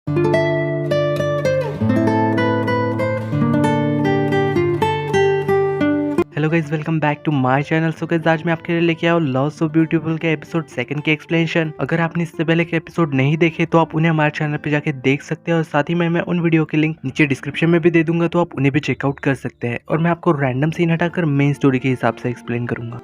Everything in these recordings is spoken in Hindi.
Hello guys, welcome back to my channel. So guys, आज मैं आपके लिए लेके आया हूँ लव सो ब्यूटीफुल के एपिसोड 2 के एक्सप्लेनेशन। अगर आपने इससे पहले के एपिसोड नहीं देखे तो आप उन्हें हमारे चैनल पे जाके देख सकते हैं, और साथ ही में मैं उन वीडियो के लिंक नीचे डिस्क्रिप्शन में भी दे दूंगा, तो आप उन्हें भी चेकआउट कर सकते हैं। और मैं आपको रैंडम सीन हटाकर मेन स्टोरी के हिसाब से एक्सप्लेन करूंगा।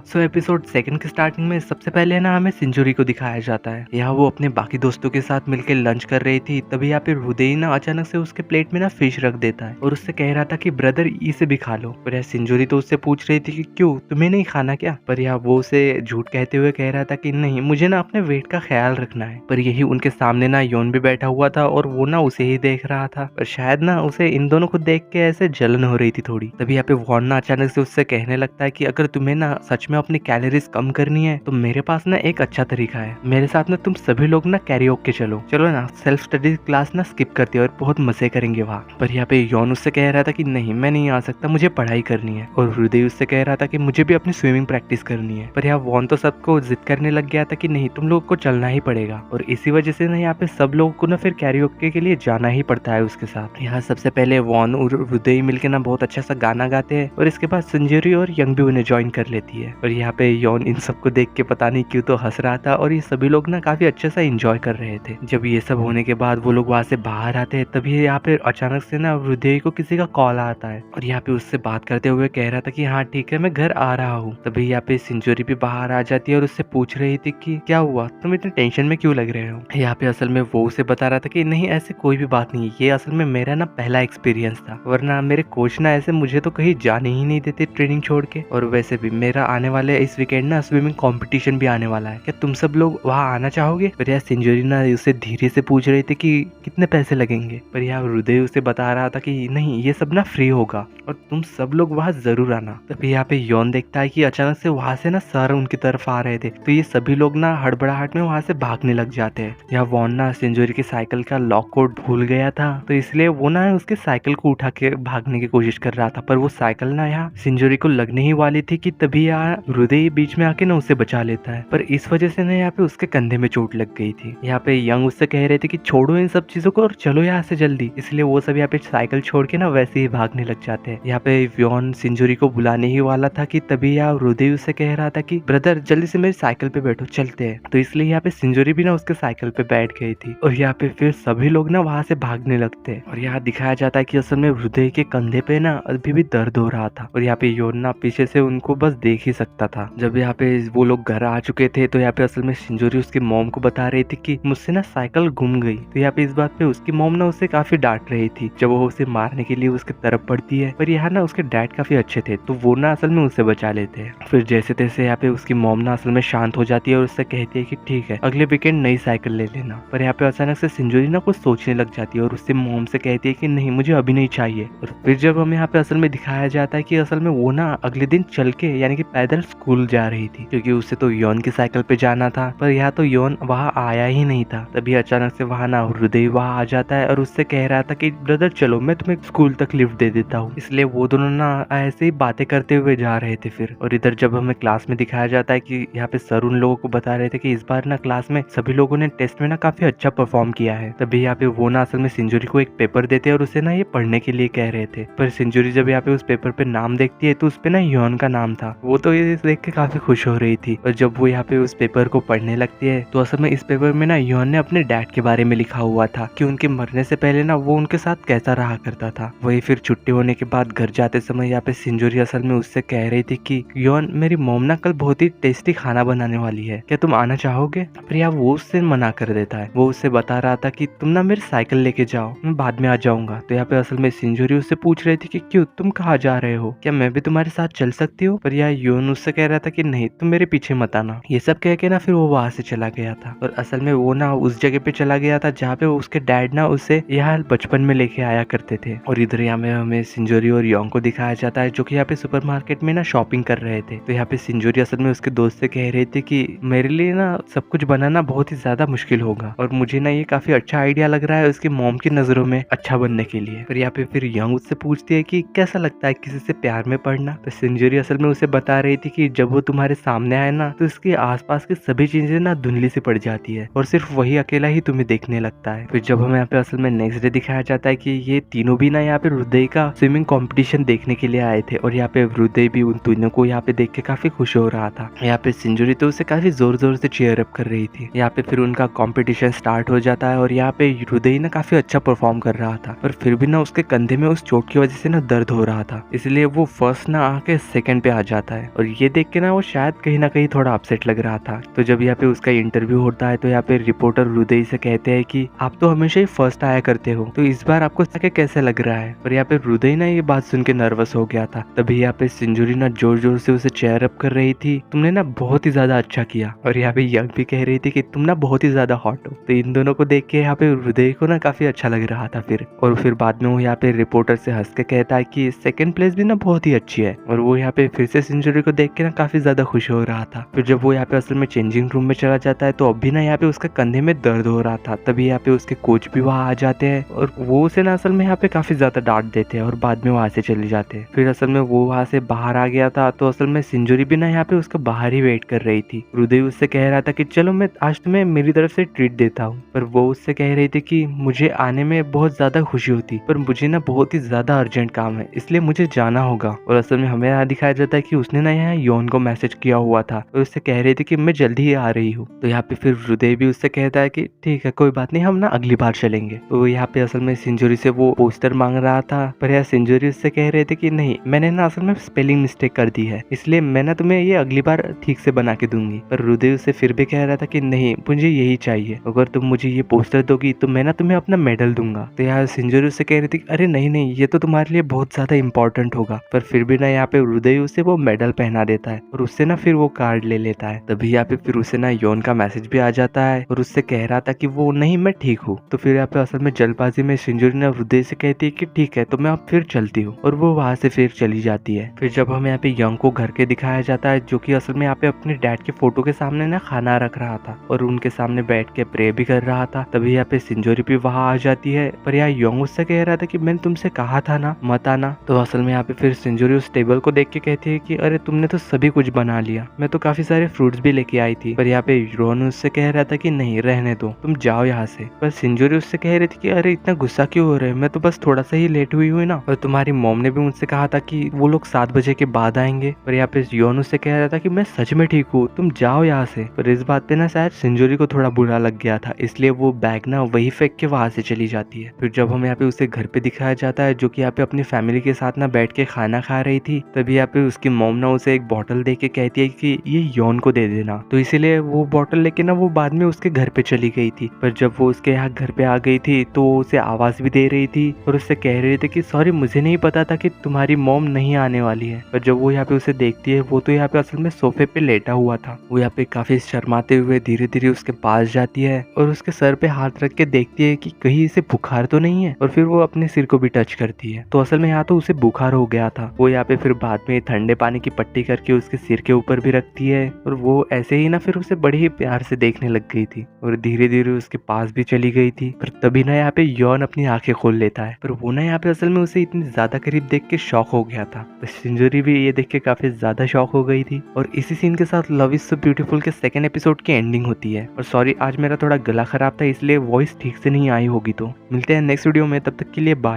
सो एपिसोड 2 के स्टार्टिंग में सबसे पहले ना हमें सिंजूरी को दिखाया जाता है। यहाँ वो अपने बाकी दोस्तों के साथ मिलकर लंच कर रही थी, तभी यहाँ पे हृदय ना अचानक से उसके प्लेट में ना फिश रख देता है और उससे कह रहा था कि ब्रदर इसे भी खा लो। पर यह सिंजूरी तो उससे पूछ रही थी कि क्यों, तुम्हें नहीं खाना क्या? पर यहाँ वो उसे झूठ कहते हुए कह रहा था कि नहीं, मुझे ना अपने वेट का ख्याल रखना है। पर यही उनके सामने ना योन भी बैठा हुआ था और वो ना उसे ही देख रहा था, पर शायद ना उसे इन दोनों को देख के ऐसे जलन हो रही थी थोड़ी। तभी यहाँ पे वॉन ना अचानक से उससे कहने लगता है कि अगर तुम्हें ना सच में अपनी कैलोरीज कम करनी है तो मेरे पास ना एक अच्छा तरीका है। मेरे साथ ना तुम सभी लोग ना कैरियोके चलो ना, सेल्फ स्टडी क्लास ना स्किप करते और बहुत मजे करेंगे वहाँ। पर यहाँ पे यौन उससे कह रहा था कि नहीं, मैं नहीं आ सकता, मुझे पढ़ाई करनी है। और हृदय उससे कह रहा था कि मुझे भी अपनी स्विमिंग प्रैक्टिस करनी है। पर यहाँ वॉन तो सबको जिद करने लग गया था कि नहीं, तुम लोग को चलना ही पड़ेगा। और इसी वजह से ना यहाँ पे सब लोगों को ना फिर कैरियोके के लिए जाना ही पड़ता है उसके साथ। यहाँ सबसे पहले वॉन और हृदय मिलकर ना बहुत अच्छा सा गाना गाते हैं, और इसके बाद संजरी और यंग भी उन्हें ज्वाइन कर लेती है। और यहाँ पे यौन इन सबको देख के पता नहीं क्यों तो हंस रहा था, और ये सभी लोग ना काफी अच्छे से एंजॉय कर रहे थे। जब ये सब होने के बाद वो लोग वहां से बाहर आते हैं, तभी यहाँ पे अचानक से ना हृदय को किसी का कॉल आता है, और यहाँ पे उससे बात करते हुए कह रहा था कि हाँ ठीक है, मैं घर आ रहा हूँ। तभी यहाँ पे सिंजोरी भी बाहर आ जाती है और उससे पूछ रही थी कि क्या हुआ, तुम इतने टेंशन में क्यों लग रहे हो? यहाँ पे असल में वो उसे बता रहा था कि नहीं, ऐसे कोई भी बात नहीं है, ये असल में मेरा ना पहला एक्सपीरियंस था, वरना मेरे कोच ना ऐसे मुझे तो कहीं जाने ही नहीं देते ट्रेनिंग छोड़ के। और वैसे भी मेरा आने वाले इस वीकेंड ना स्विमिंग कंपटीशन भी आने वाला है, क्या तुम सब लोग वहाँ आना चाहोगे? पर यह सिंजोरी ना उसे धीरे से पूछ रही थी कि कितने पैसे लगेंगे। पर यह हृदय उसे बता रहा था कि नहीं, ये सब ना फ्री होगा और तुम सब लोग वहाँ जरूर आना। तभी यहाँ पे यौन देखता है कि अचानक से वहाँ से ना सर उनकी तरफ आ रहे थे, तो ये सभी लोग ना हड़बड़ाहट में वहाँ से भागने लग जाते हैं। यहाँ वॉन ना सिंजोरी की साइकिल का लॉक कोड भूल गया था, तो इसलिए वो ना उसके साइकिल को उठा के भागने की कोशिश कर रहा था, पर वो साइकिल ना यहाँ सिंजोरी को लगने ही वाली थी कि तभी यहाँ हृदय बीच में आके ना उसे बचा लेता है। पर इस वजह से ना यहाँ पे उसके कंधे में चोट लग गई थी। यहाँ पे यंग उससे कह रहे थे कि छोड़ो इन सब चीजों को और चलो यहाँ से जल्दी, इसलिए वो सब यहाँ पे साइकिल छोड़ के ना वैसे ही भागने लग जाते हैं। यहाँ पे यौन सिंजूरी को बुलाने ही वाला था कि तभी यहाँ हृदय उससे कह रहा था कि ब्रदर जल्दी से मेरी साइकिल पे बैठो, चलते हैं। तो इसलिए यहाँ पे सिंजूरी भी ना उसके साइकिल पे बैठ गई थी, और यहाँ पे फिर सभी लोग ना वहां से भागने लगते हैं। और यहाँ दिखाया जाता है कि असल में हृदय के कंधे पे ना अभी भी दर्द हो रहा था, और यहाँ पे यौन ना पीछे से उनको बस देख ही सकता था। जब यहाँ पे वो लोग घर आ चुके थे तो यहाँ पे असल में सिंजूरी उसकी मॉम को बता रही थी कि मुझसे ना साइकिल गुम गई। तो यहाँ पे इस बात पे उसकी मॉम ना उसे काफी डांट रही थी जब वो उसे मारने के लिए उसके तरफ पड़ती है। पर यहाँ ना उसके डैड काफी अच्छे थे, तो वो ना असल में उसे बचा लेते हैं। फिर जैसे तैसे यहाँ पे उसकी मॉम ना असल में शांत हो जाती है और उससे कहती है कि ठीक है, अगले वीकेंड नई साइकिल ले लेना। पर यहाँ पे अचानक से सिंजूरी ना कुछ सोचने लग जाती है और उससे मॉम से कहती है कि नहीं, मुझे अभी नहीं चाहिए। और फिर जब हमें यहाँ पे असल में दिखाया जाता है कि असल में वो ना अगले दिन चल के यानी कि पैदल स्कूल जा रही थी, क्योंकि उसे तो यौन की साइकिल पे जाना था। पर यहाँ तो यौन वहाँ आया ही नहीं था। तभी अचानक से वहाँ ना हृदय वहाँ आ जाता है और उससे कह रहा था कि ब्रदर चलो, मैं तुम्हें स्कूल तक लिफ्ट दे देता हूँ। इसलिए वो दोनों ना ऐसे ही बातें करते हुए जा रहे थे फिर। और इधर जब हमें क्लास में दिखाया जाता है कि यहाँ पे सर उन लोगों को बता रहे थे कि इस बार ना क्लास में सभी लोगों ने टेस्ट में ना काफी अच्छा परफॉर्म किया है। तभी यहाँ पे वो ना असल में सिंजूरी को एक पेपर देते हैं और उसे ना ये पढ़ने के लिए कह रहे थे। पर सिंजूरी जब यहाँ पे उस पेपर पे नाम देखती है तो उस पे ना यौन का नाम था। वो तो ये देख के काफी खुश हो रही थी। और जब वो यहाँ पे उस पेपर को पढ़ने लगती है तो असल में इस पेपर में ना यौन ने अपने डैड के बारे में लिखा हुआ था कि उनके मरने से पहले ना वो उनके साथ कैसा रहा करता था। वही फिर छुट्टी होने के बाद घर जाते समय यहाँ पे सिंजूरी असल में उससे कह रही थी कि यौन, मेरी मॉम ना कल बहुत ही टेस्टी खाना बनाने वाली है, क्या तुम आना चाहोगे? पर यहाँ वो उससे मना कर देता है। वो उससे बता रहा था कि तुम ना मेरी साइकिल लेके जाओ, मैं बाद में आ जाऊंगा। तो यहाँ पे असल में सिंजूरी उससे पूछ रही थी कि क्यों, तुम कहाँ जा रहे हो, क्या मैं भी तुम्हारे साथ चल सकती हूँ? पर यहाँ यौन उससे कह रहा था कि नहीं, तुम मेरे पीछे मत आना। ये सब कह के ना फिर वो वहां से चला गया था। और असल में वो ना उस जगह पे चला गया था जहाँ पे उसके डैड ना उसे यहाँ बचपन में लेके आया करते थे। और इधर यहाँ में हमें सिंजोरी और योंग को दिखाया जाता है जो कि यहाँ पे सुपरमार्केट में ना शॉपिंग कर रहे थे। तो यहाँ पे सिंजोरी असल में उसके दोस्त से कह रहे थे कि मेरे लिए ना सब कुछ बनाना बहुत ही ज्यादा मुश्किल होगा और मुझे ना ये काफी अच्छा आइडिया लग रहा है उसकी मॉम की नजरों में अच्छा बनने के लिए। फिर यहाँ पे फिर योंग उससे पूछती है कि कैसा लगता है किसी से प्यार में पड़ना। तो सिंजोरी असल में उसे बता रही थी कि जब वो तुम्हारे सामने आए ना तो इसके आसपास की सभी चीजें ना धुंधली सी पड़ जाती है और सिर्फ वही अकेला ही तुम्हें देखने लगता है। फिर जब हमें यहाँ पे असल में नेक्स्ट डे दिखाया जाता है कि ये तीनों भी ना यहाँ पे हृदय का स्विमिंग कंपटीशन देखने के लिए आए थे और यहाँ पे हृदय भी उन तीनों को यहाँ पे देख के काफी खुश हो रहा था। यहाँ पे सिंजूरी तो उसे काफी जोर जोर से चीयर अप कर रही थी। यहाँ पे फिर उनका कंपटीशन स्टार्ट हो जाता है और यहाँ पे हृदय ना काफी अच्छा परफॉर्म कर रहा था, पर फिर भी ना उसके कंधे में उस चोट की वजह से ना दर्द हो रहा था, इसलिए वो फर्स्ट ना आके सेकंड पे आ जाता है और ये देख के ना वो शायद कहीं ना कहीं थोड़ा अपसेट लग रहा था। तो जब यहाँ पे उसका इंटरव्यू होता है तो यहाँ पे रिपोर्टर हृदय से कहते हैं कि आप तो हमेशा ही फर्स्ट आया करते हो, तो इस बार आपको जाके कैसे लग रहा है। और यहाँ पे हृदय ना ये बात सुन के नर्वस हो गया था। तभी यहाँ पे सिंजूरी ना जोर जोर से उसे चेयर अप कर रही थी, तुमने ना बहुत ही ज्यादा अच्छा किया। और यहाँ पे यंग भी कह रही थी कि तुम ना बहुत ही ज्यादा हॉट हो। तो इन दोनों को देख के यहाँ पे हृदय को ना काफी अच्छा लग रहा था फिर बाद में वो यहाँ पे रिपोर्टर से हंस के कहता है कि सेकंड प्लेस भी ना बहुत ही अच्छी है। और वो यहाँ पे फिर से सिंजूरी को देख के ना काफी ज्यादा खुश हो रहा था। फिर जब वो यहाँ पे असल में चेंजिंग रूम में चला जाता है तो अब भी ना यहाँ पे उसका कंधे में दर्द हो रहा था। तभी यहाँ पे उसके कोच भी वहाँ आ जाते हैं और वो उसे ना असल में यहाँ पे काफी ज्यादा डांट देते हैं और बाद में वहाँ से चले जाते हैं। फिर असल में वो वहाँ से बाहर आ गया था तो असल में सिंजूरी भी ना यहाँ पे उसका बाहर ही वेट कर रही थी। हृदय उससे कह रहा था कि चलो मैं आज तुम्हें मेरी तरफ से ट्रीट देता हूँ, पर वो उससे कह रही थी कि मुझे आने में बहुत ज्यादा खुशी होती, पर मुझे ना बहुत ही ज्यादा अर्जेंट काम है, इसलिए मुझे जाना होगा। और असल में हमें यहाँ दिखाया जाता है कि उसने ना यहाँ यौन को मैसेज किया हुआ था और उससे कह रही थी कि मैं जल्दी ही आ रही हूँ। तो यहाँ पे फिर हृदय भी उससे कहता है कि ठीक है कोई बात नहीं, हम ना अगली बार चलेंगे। तो यहाँ पे असल में सिंजूरी से वो पोस्टर मांग रहा था, पर यार सिंजूरी उससे कह रहे थे कि नहीं, मैंने ना असल में स्पेलिंग मिस्टेक कर दी है, इसलिए मैं ना तुम्हें ये अगली बार ठीक से बना के दूंगी। पर हृदय उससे फिर भी कह रहा था कि नहीं, मुझे यही चाहिए, अगर तुम मुझे ये पोस्टर दोगी तो मैं ना तुम्हें अपना मेडल दूंगा। तो यार सिंजूरी उससे कह रही थी अरे नहीं नहीं, ये तो तुम्हारे लिए बहुत ज्यादा इंपॉर्टेंट होगा। पर फिर भी ना यहाँ पे हृदय उसे वो मेडल पहना देता है और उससे ना फिर वो कार्ड ले लेता है। तभी यहाँ पे फिर उसे ना यौन का मैसेज भी आ जाता है और उससे कह रहा था कि वो नहीं, मैं ठीक हूँ। तो फिर यहाँ पे असल में जल्दबाजी में सिंजूरी ने हृदय से कहती है कि ठीक है तो मैं अब फिर चलती हूँ, और वो वहां से फिर चली जाती है। फिर जब हमें यहाँ पे यंग को घर के दिखाया जाता है, जो कि असल में यहाँ पे अपने डैड के फोटो के सामने ना खाना रख रहा था और उनके सामने बैठ के प्रे भी कर रहा था। तभी यहाँ पे सिंजूरी भी वहां आ जाती है, पर यहाँ यंग उससे कह रहा था कि मैंने तुमसे कहा था ना मत आना। तो असल में यहाँ पे फिर सिंजूरी उस टेबल को देख के कहती है कि अरे तुमने तो सभी कुछ बना लिया, मैं तो काफी सारे फ्रूट्स भी लेके आई थी। पर यहाँ पे रोहन उससे कह रहा था कि नहीं रहने दो, तुम जाओ यहाँ से। पर सिंजूरी उससे कह रही थी कि अरे इतना गुस्सा क्यों हो रहे हो, मैं तो बस थोड़ा सा ही लेट हुई हूँ ना, और तुम्हारी मॉम ने भी मुझसे कहा था कि वो लोग 7 बजे के बाद आएंगे। पर यहाँ पे योन उससे कह रहा था कि मैं सच में ठीक हूँ, तुम जाओ यहाँ से। पर इस बात पे ना शायद सिंजूरी को थोड़ा बुरा लग गया था, इसलिए वो बैग ना वही फेंक के वहां से चली जाती है। फिर जब हम यहाँ पे उसे घर पे दिखाया जाता है, जो कि यहाँ पे अपनी फैमिली के साथ ना बैठ के खाना खा रही थी, तभी यहाँ पे उसकी मॉम ना उसे एक बॉटल दे के कहती है कि ये यौन को दे देना। तो इसीलिए वो बॉटल लेके ना वो बाद में उसके घर पे चली गई थी। पर जब वो उसके यहाँ घर पे आ गई थी तो वो उसे आवाज भी दे रही थी और उससे कह रही थी कि सॉरी, मुझे नहीं पता था कि तुम्हारी मॉम नहीं आने वाली है। पर जब वो यहाँ पे उसे देखती है, वो तो यहाँ पे असल में सोफे पे लेटा हुआ था। वो यहाँ पे काफी शर्माते हुए धीरे धीरे उसके पास जाती है और उसके सर पे हाथ रख के देखती है कि कहीं इसे बुखार तो नहीं है, और फिर वो अपने सिर को भी टच करती है। तो असल में यहाँ तो उसे बुखार हो गया था। वो यहाँ पे फिर बाद में ठंडे पानी की पट्टी करके उसके सिर के ऊपर भी रखती है और वो ऐसे ही ना फिर उसे बड़े ही प्यार से देखने लग गई थी और धीरे धीरे उसके पास भी चली गई थी। पर तभी ना यहाँ पे यौन अपनी आंखें खोल लेता है, पर वो ना यहाँ पे असल में उसे इतनी ज्यादा करीब देख के शॉक हो गया था। तो सिंजूरी भी ये देख के काफी ज्यादा शॉक हो गई थी। और इसी सीन के साथ लव इज सो ब्यूटीफुल के सेकंड एपिसोड की एंडिंग होती है। और सॉरी, आज मेरा थोड़ा गला खराब था, इसलिए वॉइस ठीक से नहीं आई होगी। तो मिलते हैं नेक्स्ट वीडियो में, तब तक के लिए बाय।